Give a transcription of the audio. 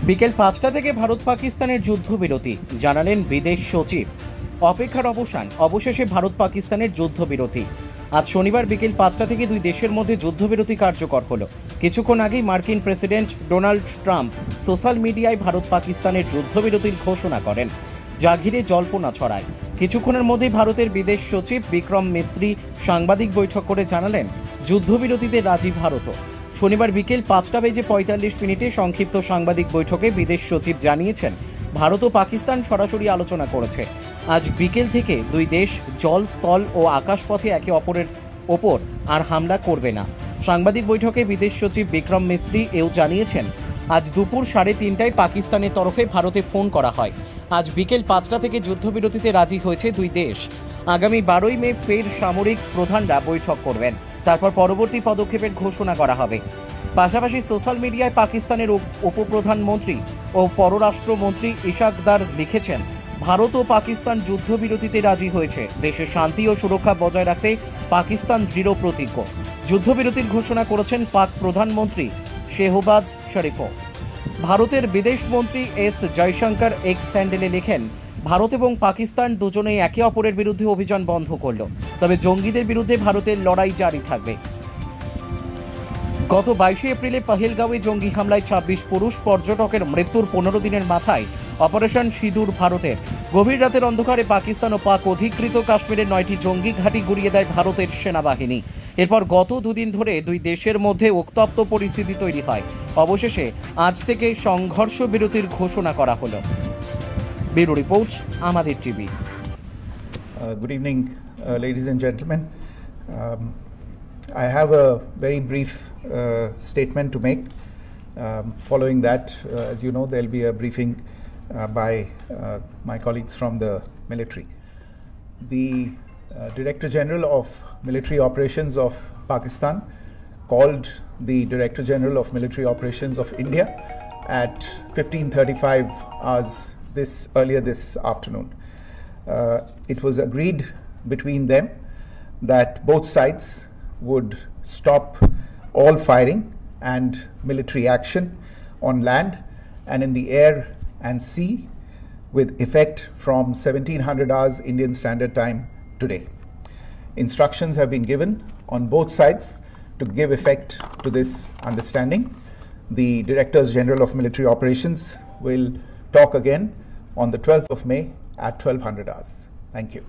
বিকেল ৫টা থেকে ভারত পাকিস্তানের যুদ্ধবিরতি জানালেন বিদেশ সচিব। অপেক্ষার অবসান, অবশেষে ভারত পাকিস্তানের যুদ্ধবিরতি। আজ শনিবার বিকেল ৫টা থেকে দুই দেশের মধ্যে যুদ্ধবিরতি কার্যকর হলো। কিছুক্ষণ আগেই মার্কিন প্রেসিডেন্ট ডোনাল্ড ট্রাম্প সোশ্যাল মিডিয়ায় ভারত পাকিস্তানের যুদ্ধবিরতির ঘোষণা করেন, যা ঘিরে জল্পনা ছড়ায়। কিছুক্ষণের মধ্যেই ভারতের বিদেশ সচিব বিক্রম মিস্ত্রি সাংবাদিক বৈঠক করে জানালেন যুদ্ধবিরতিতে রাজি ভারতও। শনিবার বিকেল ৫টা বেজে ৪৫ মিনিটে সংক্ষিপ্ত সাংবাদিক বৈঠকে বিদেশ সচিব জানিয়েছেন ভারত ও পাকিস্তান সরাসরি আলোচনা করেছে। আজ বিকেল থেকে দুই দেশ জল, স্থল ও আকাশপথে একে অপরের ওপর আর হামলা করবে না। সাংবাদিক বৈঠকে বিদেশ সচিব বিক্রম মিস্ত্রি এও জানিয়েছেন আজ দুপুর ৩:৩০টায় পাকিস্তানের তরফে ভারতে ফোন করা হয়। আজ বিকেল ৫টা থেকে যুদ্ধবিরতিতে রাজি হয়েছে দুই দেশ। আগামী ১২ই মে ফের সামরিক প্রধানরা বৈঠক করবেন, তারপর পরবর্তী পদক্ষেপের ঘোষণা করা হবে। পাশাপাশি সোশ্যাল মিডিয়ায় পাকিস্তানের উপপ্রধানমন্ত্রী ও পররাষ্ট্রমন্ত্রী ইশাক দার লিখেছেন, ভারত ও পাকিস্তান যুদ্ধবিরতিতে রাজি হয়েছে। দেশের শান্তি ও সুরক্ষা বজায় রাখতে পাকিস্তান দৃঢ় প্রতিজ্ঞ। যুদ্ধবিরতির ঘোষণা করেছেন পাক প্রধানমন্ত্রী শেহবাজ শরীফও। ভারতের বিদেশ মন্ত্রী এস জয়শঙ্কর এক্স হ্যান্ডেলে লেখেন, ভারত এবং পাকিস্তান দুজনেই একে অপরের বিরুদ্ধে অভিযান বন্ধ করল, তবে জঙ্গিদের বিরুদ্ধে ভারতের লড়াই জারি থাকবে। গত ২২শে এপ্রিলে পহেলগাঁওয়ে জঙ্গি হামলায় ২৬ পুরুষ পর্যটকের মৃত্যুর ১৫ দিনের মাথায় অপারেশন সিঁদুর ভারতের। গভীর রাতের অন্ধকারে পাকিস্তান ও পাক অধিকৃত কাশ্মীরের ৯টি জঙ্গি ঘাঁটি গুঁড়িয়ে দেয় ভারতের সেনাবাহিনী। এরপর গত দুদিন ধরে দুই দেশের মধ্যে উত্তপ্ত পরিস্থিতি তৈরি হয়। অবশেষে আজ থেকে সংঘর্ষ বিরতির ঘোষণা করা হলো। ব্যুরো রিপোর্ট, আমাদের TV. Good evening, ladies and gentlemen. I have a very brief statement to make. Following that, as you know, there will be a briefing by my colleagues from the military. The Director General of Military Operations of Pakistan called the Director General of Military Operations of India at 15:35 hours earlier this afternoon. It was agreed between them that both sides would stop all firing and military action on land and in the air and sea with effect from 1700 hours Indian Standard Time today. Instructions have been given on both sides to give effect to this understanding. The Directors General of Military Operations will talk again on the 12th of May at 1200 hours. Thank you.